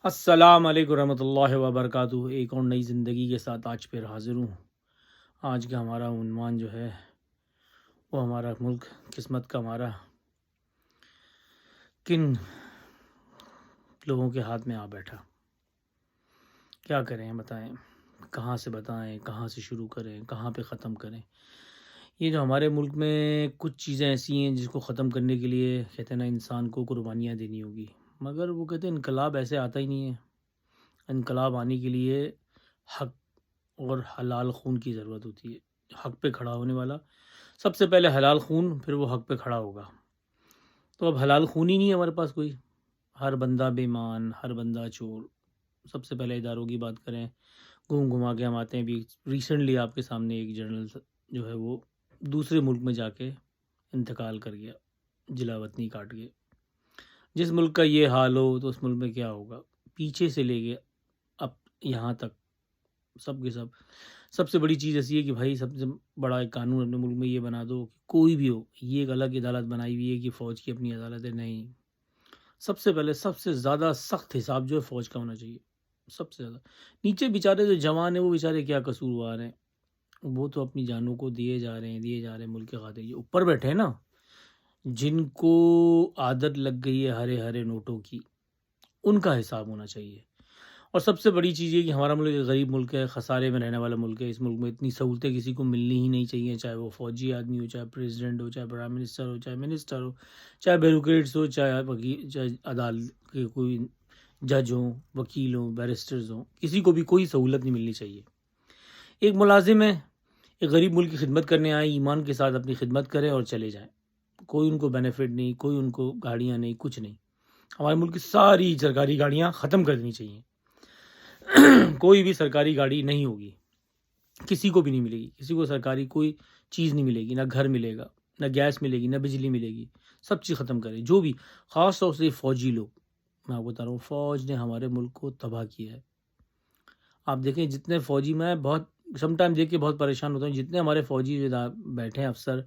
السلام علیکم ورحمۃ اللہ وبرکاتہ۔ ایک اور نئی زندگی کے ساتھ آج پھر حاضر ہوں۔ آج کا ہمارا عنوان جو ہے وہ ہمارا ملک قسمت کا ہمارا کن لوگوں کے ہاتھ میں آ بیٹھا۔ کیا کریں بتائیں، کہاں سے بتائیں، کہاں سے شروع کریں، کہاں پہ ختم کریں۔ یہ جو ہمارے ملک میں کچھ چیزیں ایسی ہیں جس کو ختم کرنے کے لیے کہتے ہیں نا انسان کو قربانیاں دینی ہوگی، مگر وہ کہتے ہیں انقلاب ایسے آتا ہی نہیں ہے۔ انقلاب آنے کے لیے حق اور حلال خون کی ضرورت ہوتی ہے۔ حق پہ کھڑا ہونے والا سب سے پہلے حلال خون، پھر وہ حق پہ کھڑا ہوگا۔ تو اب حلال خون ہی نہیں ہے ہمارے پاس کوئی، ہر بندہ بے ایمان، ہر بندہ چور۔ سب سے پہلے اداروں کی بات کریں، گھوم گھما کے ہم آتے ہیں۔ بھی ریسنٹلی آپ کے سامنے ایک جرنل جو ہے وہ دوسرے ملک میں جا کے انتقال کر گیا، جلا وطنی کاٹ گئے۔ جس ملک کا یہ حال ہو تو اس ملک میں کیا ہوگا؟ پیچھے سے لے گئے اب یہاں تک سب کے سب سے بڑی چیز ایسی ہے کہ بھائی سب سے بڑا ایک قانون اپنے ملک میں یہ بنا دو کہ کوئی بھی ہو، یہ ایک الگ عدالت بنائی ہوئی ہے کہ فوج کی اپنی عدالت ہے، نہیں۔ سب سے پہلے سب سے زیادہ سخت حساب جو ہے فوج کا ہونا چاہیے، سب سے زیادہ۔ نیچے بیچارے جو جوان ہیں وہ بیچارے کیا قصوروار ہیں، وہ تو اپنی جانوں کو دیے جا رہے ہیں ملک کے خاطر۔ یہ اوپر بیٹھے ہیں نا، جن کو عادت لگ گئی ہے ہرے ہرے نوٹوں کی، ان کا حساب ہونا چاہیے۔ اور سب سے بڑی چیز یہ کہ ہمارا ملک ایک غریب ملک ہے، خسارے میں رہنے والا ملک ہے۔ اس ملک میں اتنی سہولتیں کسی کو ملنی ہی نہیں چاہیے، چاہے وہ فوجی آدمی ہو، چاہے پریزیڈنٹ ہو، چاہے پرائم منسٹر ہو، چاہے منسٹر ہو، چاہے بیوروکریٹس ہو، چاہے وکیل، چاہے عدالت کے کوئی جج ہوں، وکیل ہوں، بیرسٹرز ہوں، کسی کو بھی کوئی سہولت نہیں ملنی چاہیے۔ ایک ملازم ہے، ایک غریب ملک کی خدمت کرنے آئے، ایمان کے ساتھ اپنی خدمت کرے اور چلے جائیں۔ کوئی ان کو بینیفٹ نہیں، کوئی ان کو گاڑیاں نہیں، کچھ نہیں۔ ہمارے ملک کی ساری سرکاری گاڑیاں ختم کر دینی چاہیے۔ کوئی بھی سرکاری گاڑی نہیں ہوگی، کسی کو بھی نہیں ملے گی، کسی کو سرکاری کوئی چیز نہیں ملے گی، نہ گھر ملے گا، نہ گیس ملے گی، نہ بجلی ملے گی۔ سب چیز ختم کرے، جو بھی، خاص طور سے فوجی لوگ۔ میں آپ کو بتا رہا ہوں، فوج نے ہمارے ملک کو تباہ کیا ہے۔ آپ دیکھیں جتنے فوجی، میں بہت سم ٹائم دیکھ کے بہت پریشان ہوتا ہوں، جتنے ہمارے فوجی جو بیٹھے ہیں افسر،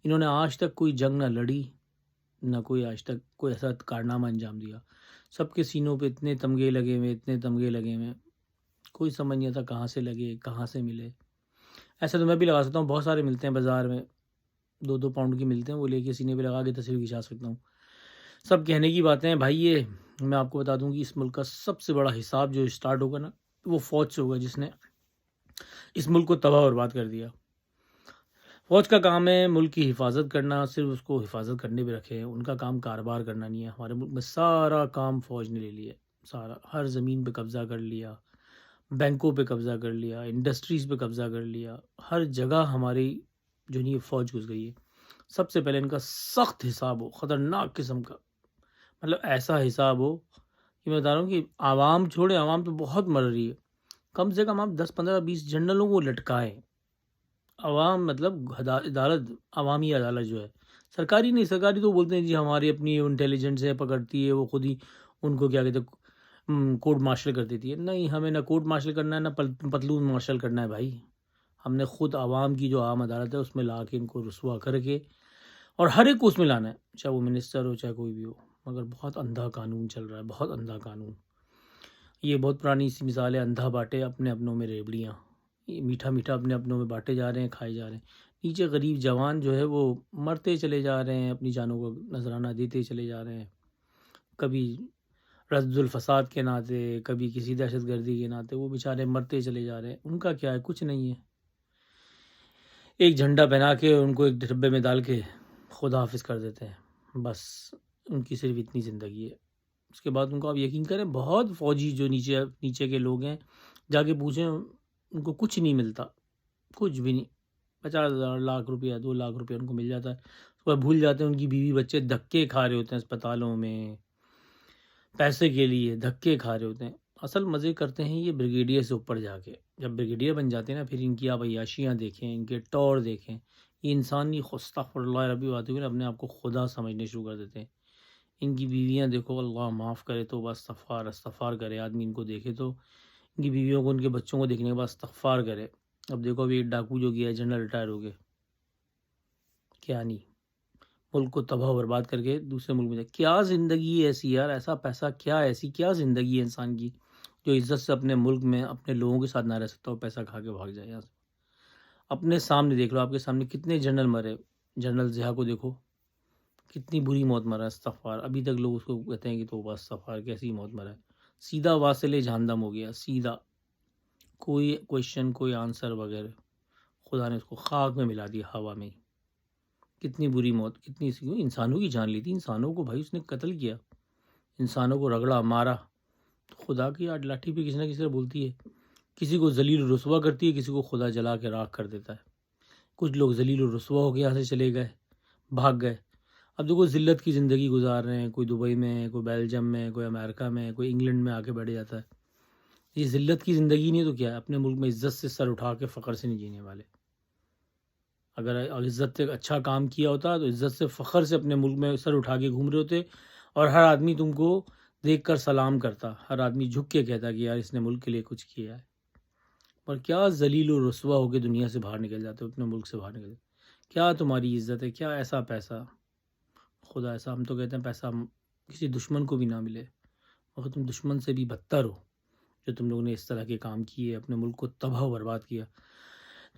انہوں نے آج تک کوئی جنگ نہ لڑی، نہ کوئی آج تک کوئی ایسا کارنامہ انجام دیا۔ سب کے سینوں پہ اتنے تمغے لگے ہوئے، اتنے تمغے لگے ہوئے، کوئی سمجھ نہیں آتا کہاں سے لگے، کہاں سے ملے۔ ایسا تو میں بھی لگا سکتا ہوں، بہت سارے ملتے ہیں بازار میں، 2-2 پاؤنڈ کی ملتے ہیں، وہ لے کے سینے پہ لگا کے تصویر کھنچا سکتا ہوں۔ سب کہنے کی باتیں ہیں بھائی۔ یہ میں آپ کو بتا دوں کہ اس ملک کا سب سے بڑا حساب جو اسٹارٹ ہوگا نا، وہ فوج سے ہوگا، جس نے اس ملک کو تباہ اور برباد کر دیا۔ فوج کا کام ہے ملک کی حفاظت کرنا، صرف اس کو حفاظت کرنے پہ رکھے، ان کا کام کاروبار کرنا نہیں ہے۔ ہمارے ملک میں سارا کام فوج نے لے لیا، سارا، ہر زمین پہ قبضہ کر لیا، بینکوں پہ قبضہ کر لیا، انڈسٹریز پہ قبضہ کر لیا، ہر جگہ ہماری جو نہیں فوج گھس گئی ہے۔ سب سے پہلے ان کا سخت حساب ہو، خطرناک قسم کا، مطلب ایسا حساب ہو کہ میں بتا رہا ہوں کہ عوام چھوڑے، عوام تو بہت مر رہی ہے، کم سے کم آپ 10-15-20 جنرلوں کو لٹکائیں۔ عوام مطلب عدالت، عوامی عدالت جو ہے، سرکاری نہیں، سرکاری تو بولتے ہیں جی ہماری اپنی انٹیلیجنس ہے، پکڑتی ہے، وہ خود ہی ان کو کیا کہتے ہیں کورٹ مارشل کر دیتی ہے۔ نہیں، ہمیں نہ کورٹ مارشل کرنا ہے، نہ پتلون مارشل کرنا ہے بھائی۔ ہم نے خود عوام کی جو عام عدالت ہے اس میں لا کے ان کو رسوا کر کے، اور ہر ایک کو اس میں لانا ہے، چاہے وہ منسٹر ہو، چاہے کوئی بھی ہو۔ مگر بہت اندھا قانون چل رہا ہے، بہت اندھا قانون۔ یہ بہت پرانی سی مثال ہے، اندھا باٹے اپنے اپنوں میں ریبڑیاں۔ یہ میٹھا میٹھا اپنے اپنوں میں بانٹے جا رہے ہیں، کھائے جا رہے ہیں۔ نیچے غریب جوان جو ہے وہ مرتے چلے جا رہے ہیں، اپنی جانوں کو نذرانہ دیتے چلے جا رہے ہیں، کبھی رد الفساد کے ناطے، کبھی کسی دہشت گردی کے ناطے، وہ بیچارے مرتے چلے جا رہے ہیں۔ ان کا کیا ہے؟ کچھ نہیں ہے۔ ایک جھنڈا پہنا کے ان کو ایک ڈبے میں ڈال کے خدا حافظ کر دیتے ہیں، بس ان کی صرف اتنی زندگی ہے۔ اس کے بعد ان کو آپ یقین کریں، بہت فوجی جو نیچے کے لوگ ہیں، جا کے پوچھیں، ان کو کچھ نہیں ملتا، کچھ بھی نہیں۔ 50,000 لاکھ روپیہ، 2 لاکھ روپیہ ان کو مل جاتا ہے، اس کے بعد بھول جاتے ہیں۔ ان کی بیوی بچے دھکے کھا رہے ہوتے ہیں اسپتالوں میں، پیسے کے لیے دھکے کھا رہے ہوتے ہیں۔ اصل مزے کرتے ہیں یہ بریگیڈیئر سے اوپر جا کے، جب بریگیڈیئر بن جاتے ہیں نا، پھر ان کی آپ عیاشیاں دیکھیں، ان کے ٹور دیکھیں۔ یہ انسان نہیں، استغفر اللہ ربی بات ہوئی نا، اپنے آپ کو خدا سمجھنے شروع کر دیتے ہیں۔ ان کی بیویاں دیکھو، اللہ معاف کرے تو بس استغفار کرے آدمی، ان کو دیکھے تو ان کی بیویوں کو، ان کے بچوں کو دیکھنے کے بعد استغفار کرے۔ اب دیکھو ابھی ایک ڈاکو جو گیا ہے، جنرل ریٹائر ہو گئے، کیا نہیں، ملک کو تباہ و برباد کر کے دوسرے ملک میں جائے. کیا زندگی ہے ایسی یار، ایسا پیسہ کیا ہے، ایسی کیا زندگی ہے انسان کی جو عزت سے اپنے ملک میں اپنے لوگوں کے ساتھ نہ رہ سکتا ہو، پیسہ کھا کے بھاگ جائے یہاں سے. اپنے سامنے دیکھ لو، آپ کے سامنے کتنے جنرل مرے. جنرل ضیاء کو دیکھو، کتنی بری موت مرا. استغفار، ابھی تک لوگ اس کو کہتے ہیں کہ توبہ استغفار، کیسی موت مرا ہے. سیدھا واصل جہنم ہو گیا، سیدھا، کوئی کویشچن کوئی آنسر وغیرہ. خدا نے اس کو خاک میں ملا دیا، ہوا میں ہی. کتنی بری موت، کتنی انسانوں کی جان لی تھی. انسانوں کو بھائی اس نے قتل کیا، انسانوں کو رگڑا مارا. خدا کی لاٹھی پہ کسی نہ کسی طرح بولتی ہے. کسی کو ذلیل و رسوا کرتی ہے، کسی کو خدا جلا کے راکھ کر دیتا ہے. کچھ لوگ ذلیل و رسوا ہو کے یہاں سے چلے گئے، بھاگ گئے. اب دیکھو ذلت کی زندگی گزار رہے ہیں. کوئی دبئی میں ہے، کوئی بیلجیم میں ہے، کوئی امریکہ میں ہے، کوئی انگلینڈ میں آ کے بیٹھ جاتا ہے. یہ ذلت کی زندگی نہیں تو کیا ہے؟ اپنے ملک میں عزت سے سر اٹھا کے فخر سے نہیں جینے والے. اگر عزت سے اچھا کام کیا ہوتا تو عزت سے فخر سے اپنے ملک میں سر اٹھا کے گھوم رہے ہوتے، اور ہر آدمی تم کو دیکھ کر سلام کرتا، ہر آدمی جھک کے کہتا کہ یار اس نے ملک کے لیے کچھ کیا ہے. پر کیا ذلیل و رسوا ہو کے دنیا سے باہر نکل جاتے ہو، اپنے ملک سے باہر نکل جاتے. کیا تمہاری عزت ہے؟ کیا ایسا پیسہ؟ خدا ایسا، ہم تو کہتے ہیں پیسہ کسی دشمن کو بھی نہ ملے، مگر تم دشمن سے بھی بدتر ہو جو تم لوگوں نے اس طرح کے کام کیے، اپنے ملک کو تباہ و برباد کیا.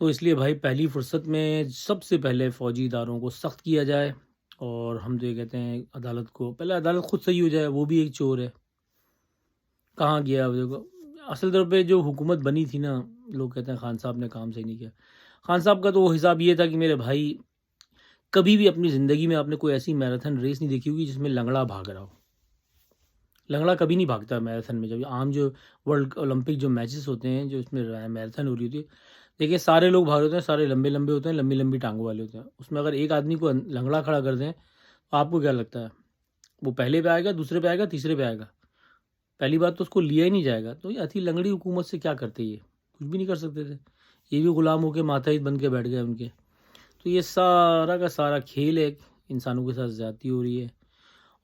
تو اس لیے بھائی پہلی فرصت میں سب سے پہلے فوجی اداروں کو سخت کیا جائے. اور ہم تو یہ کہتے ہیں عدالت کو، پہلے عدالت خود صحیح ہو جائے. وہ بھی ایک چور ہے، کہاں گیا دیکھو. اصل طور پہ جو حکومت بنی تھی نا، لوگ کہتے ہیں خان صاحب نے کام صحیح نہیں کیا. خان صاحب کا تو وہ حساب یہ تھا کہ میرے بھائی کبھی بھی اپنی زندگی میں آپ نے کوئی ایسی میراتھن ریس نہیں دیکھی ہوگی جس میں لنگڑا بھاگ رہا ہو. لنگڑا کبھی نہیں بھاگتا میراتھن میں. جب عام جو ورلڈ اولمپک جو میچز ہوتے ہیں، جو اس میں میراتھن ہو رہی ہوتی ہے، دیکھیں سارے لوگ بھاگ رہے ہوتے ہیں، سارے لمبے لمبے ہوتے ہیں، لمبی لمبی ٹانگوں والے ہوتے ہیں. اس میں اگر ایک آدمی کو لنگڑا کھڑا کر دیں تو آپ کو کیا لگتا ہے؟ وہ پہلے پہ آئے گا، دوسرے پہ آئے گا، تیسرے پہ آئے گا. پہلی بات تو اس کو لیا ہی نہیں جائے گا. تو یہ اتھی لنگڑی حکومت سے کیا کرتے؟ یہ کچھ بھی نہیں کر سکتے تھے. یہ بھی غلام ہو کے ماتحت بن کے بیٹھ گئے ان کے. تو یہ سارا کا سارا کھیل ہے، انسانوں کے ساتھ زیادتی ہو رہی ہے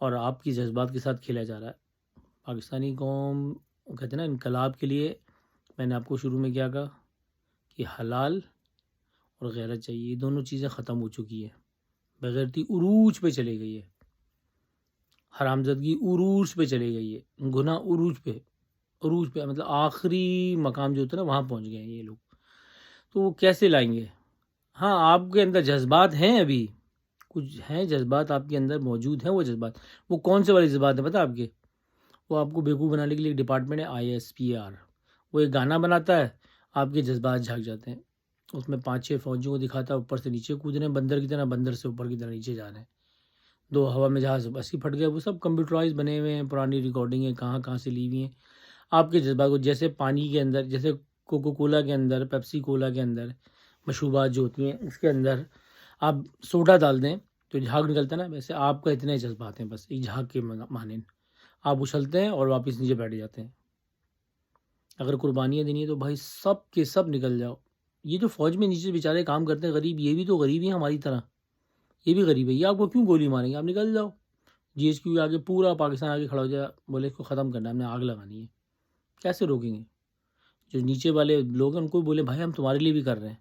اور آپ کی جذبات کے ساتھ کھیلا جا رہا ہے. پاکستانی قوم کہتے ہیں نا انقلاب کے لیے، میں نے آپ کو شروع میں کیا کہا کہ حلال اور غیرت چاہیے. یہ دونوں چیزیں ختم ہو چکی ہیں. بغیرتی عروج پہ چلی گئی ہے، حرامزدگی عروج پہ چلی گئی ہے، گناہ عروج پہ مطلب آخری مقام جو ہوتا ہے نا وہاں پہنچ گئے ہیں یہ لوگ. تو وہ کیسے لائیں گے؟ ہاں آپ کے اندر جذبات ہیں، ابھی کچھ ہیں جذبات آپ کے اندر موجود ہیں. وہ جذبات، وہ کون سے والے جذبات ہیں پتہ آپ کے؟ وہ آپ کو بیوقوف بنانے کے لیے ایک ڈپارٹمنٹ ہے ISPR. وہ ایک گانا بناتا ہے، آپ کے جذبات جھاگ جاتے ہیں. اس میں 5-6 فوجیوں کو دکھاتا ہے اوپر سے نیچے کود رہے ہیں بندر کی طرح، بندر سے اوپر کی طرح نیچے جا رہے ہیں. 2 ہوا میں جہاز بس ہی پھٹ گئے. وہ سب کمپیوٹرائز بنے ہوئے ہیں، پرانی ریکارڈنگیں کہاں سے لی ہوئی ہیں. آپ کے جذبات کو جیسے پانی کے اندر، جیسے کوکو کولا کے اندر، پیپسی کولا کے اندر مشروبات جو ہوتی ہیں اس کے اندر آپ سوڈا ڈال دیں تو جھاگ نکلتا ہے نا، ویسے آپ کا اتنے جذبات ہیں، بس ایک جھاگ کے مانند آپ اچھلتے ہیں اور واپس نیچے بیٹھ جاتے ہیں. اگر قربانیاں دینی ہے تو بھائی سب کے سب نکل جاؤ. یہ جو فوج میں نیچے بیچارے کام کرتے ہیں غریب، یہ بھی تو غریب ہی ہیں ہماری طرح. یہ بھی غریب ہے. یہ آپ کو کیوں گولی ماریں گے؟ آپ نکل جاؤ. GHQ کے آگے پورا پاکستان آگے کھڑا ہو جائے، بولے اس کو ختم کرنا ہے، ہم نے آگ لگانی ہے. کیسے روکیں گے؟ جو نیچے والے لوگ ہیں ان کو بولے بھائی ہم تمہارے لیے بھی کر رہے ہیں.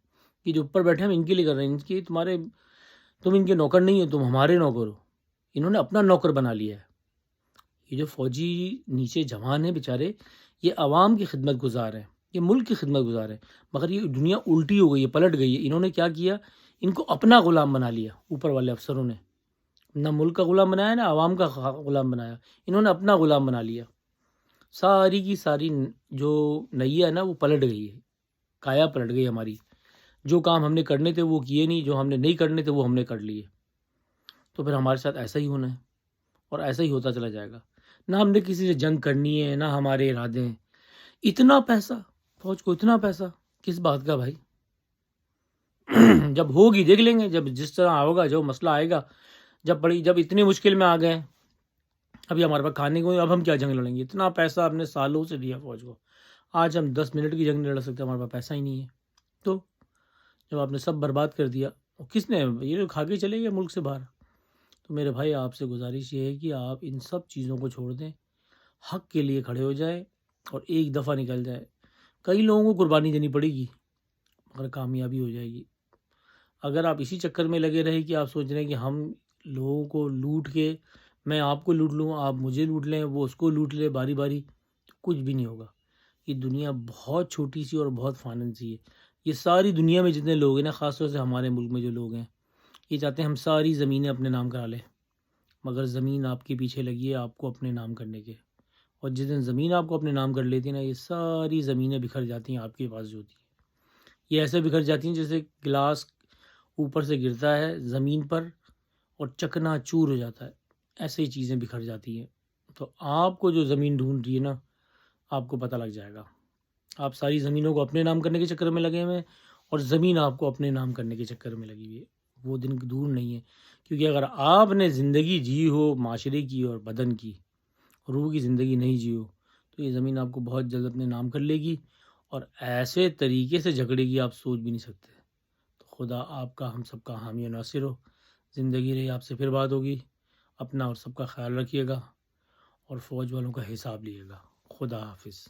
یہ جو اوپر بیٹھے ہیں ہم ان کے لیے کر رہے ہیں. ان کے تم ان کے نوکر نہیں ہو، تم ہمارے نوکر ہو. انہوں نے اپنا نوکر بنا لیا ہے. یہ جو فوجی نیچے جوان ہیں بیچارے، یہ عوام کی خدمت گزار ہیں، یہ ملک کی خدمت گزار ہیں. مگر یہ دنیا الٹی ہو گئی ہے، پلٹ گئی ہے. انہوں نے کیا کیا؟ ان کو اپنا غلام بنا لیا. اوپر والے افسروں نے نہ ملک کا غلام بنایا نہ عوام کا غلام بنایا، انہوں نے اپنا غلام بنا لیا. ساری کی ساری جو نیا ہے نا وہ پلٹ گئی ہے، کایا پلٹ گئی ہماری. جو کام ہم نے کرنے تھے وہ کیے نہیں، جو ہم نے نہیں کرنے تھے وہ ہم نے کر لیے. تو پھر ہمارے ساتھ ایسا ہی ہونا ہے اور ایسا ہی ہوتا چلا جائے گا. نہ ہم نے کسی سے جنگ کرنی ہے، نہ ہمارے ارادے ہیں. اتنا پیسہ فوج کو، اتنا پیسہ کس بات کا بھائی؟ جب ہوگی دیکھ لیں گے، جب جس طرح ہوگا، جو مسئلہ آئے گا، جب اتنی مشکل میں آ گئے، ابھی ہمارے پاس کھانے کو، اب ہم کیا جنگ لڑیں گے؟ اتنا پیسہ ہم نے سالوں سے دیا فوج کو، آج ہم 10 منٹ کی جنگ نہیں لڑ سکتے، ہمارے پاس پیسہ ہی نہیں ہے. تو جب آپ نے سب برباد کر دیا، کس نے؟ یہ جو کھا کے چلے گئے ملک سے باہر. تو میرے بھائی آپ سے گزارش یہ ہے کہ آپ ان سب چیزوں کو چھوڑ دیں، حق کے لیے کھڑے ہو جائیں اور ایک دفعہ نکل جائے. کئی لوگوں کو قربانی دینی پڑے گی مگر کامیابی ہو جائے گی. اگر آپ اسی چکر میں لگے رہے کہ آپ سوچ رہے ہیں کہ ہم لوگوں کو لوٹ کے میں آپ کو لوٹ لوں، آپ مجھے لوٹ لیں، وہ اس کو لوٹ لے باری باری، کچھ بھی نہیں ہوگا۔ یہ دنیا بہت چھوٹی سی اور بہت فانن سی ہے۔ یہ ساری دنیا میں جتنے لوگ ہیں نا، خاص طور سے ہمارے ملک میں جو لوگ ہیں، یہ چاہتے ہیں ہم ساری زمینیں اپنے نام کرا لیں، مگر زمین آپ کے پیچھے لگی ہے آپ کو اپنے نام کرنے کے، اور جس دن زمین آپ کو اپنے نام کر لیتی ہے نا، یہ ساری زمینیں بکھر جاتی ہیں آپ کے پاس جو ہوتی ہیں۔ یہ ایسے بکھر جاتی ہیں جیسے گلاس اوپر سے گرتا ہے زمین پر اور چکنا چور ہو جاتا ہے، ایسے ہی چیزیں بکھر جاتی ہیں۔ تو آپ کو جو زمین ڈھونڈ رہی ہے نا، آپ کو پتہ لگ جائے گا۔ آپ ساری زمینوں کو اپنے نام کرنے کے چکر میں لگے ہوئے ہیں، اور زمین آپ کو اپنے نام کرنے کے چکر میں لگی ہوئی ہے۔ وہ دن دور نہیں ہے، کیونکہ اگر آپ نے زندگی جی ہو معاشرے کی اور بدن کی، روح کی زندگی نہیں جی ہو، تو یہ زمین آپ کو بہت جلد اپنے نام کر لے گی، اور ایسے طریقے سے جھگڑے گی آپ سوچ بھی نہیں سکتے۔ تو خدا آپ کا ہم سب کا حامی و ناصر ہو۔ زندگی رہی آپ سے پھر بات ہوگی۔ اپنا اور سب کا خیال رکھیے گا، اور فوج والوں کا حساب لیے گا۔ خدا حافظ۔